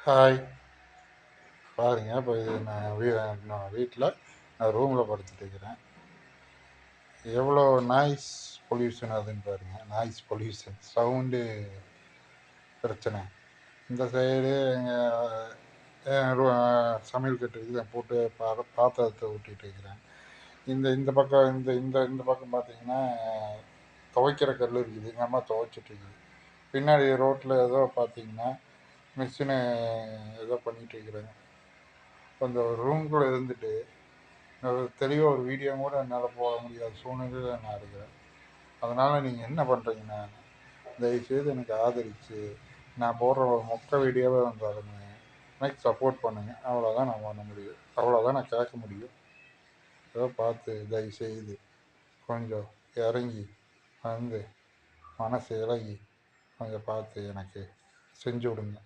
Hi. பாருங்க, இப்போ இது நான் வீட்டில் நான் ரூமில் படுத்துட்டு இருக்கிறேன். எவ்வளோ நாய்ஸ் பொல்யூஷன் ஆகுதுன்னு பாருங்க. நாய்ஸ் பொல்யூஷன் சவுண்டு பிரச்சனை. இந்த சைடு எங்கள் சமையல் கட்டு இருக்குது, போட்டு பாத்திரத்தை ஊட்டிகிட்டு இருக்கிறேன். இந்த இந்த பக்கம் இந்த இந்த இந்த பக்கம் பார்த்தீங்கன்னா துவைக்கிற கல் இருக்குது, எங்கள் அம்மா துவைச்சிட்டு இருக்குது. பின்னாடி ரோட்டில் ஏதோ பார்த்தீங்கன்னா மிஷினு ஏதோ பண்ணிகிட்டு இருக்கிறாங்க. அந்த ரூம்குள்ளே இருந்துட்டு தெளிவாக ஒரு வீடியோ கூட என்னால் போட முடியாத சூழ்நிலையில் நான் இருக்கிறேன். அதனால் நீங்கள் என்ன பண்ணுறீங்கன்னா, தயவுசெய்து எனக்கு ஆதரித்து நான் போடுற ஒரு மொக்க வீடியோவே வந்தாலுமே எனக்கு சப்போர்ட் பண்ணுங்கள். அவ்வளோதான் நான் பண்ண முடியும், அவ்வளோதான் நான் கேட்க முடியும். ஏதோ பார்த்து தயவுசெய்து கொஞ்சம் இறங்கி வந்து மனசு இறங்கி கொஞ்சம் பார்த்து எனக்கு செஞ்சு விடுங்க.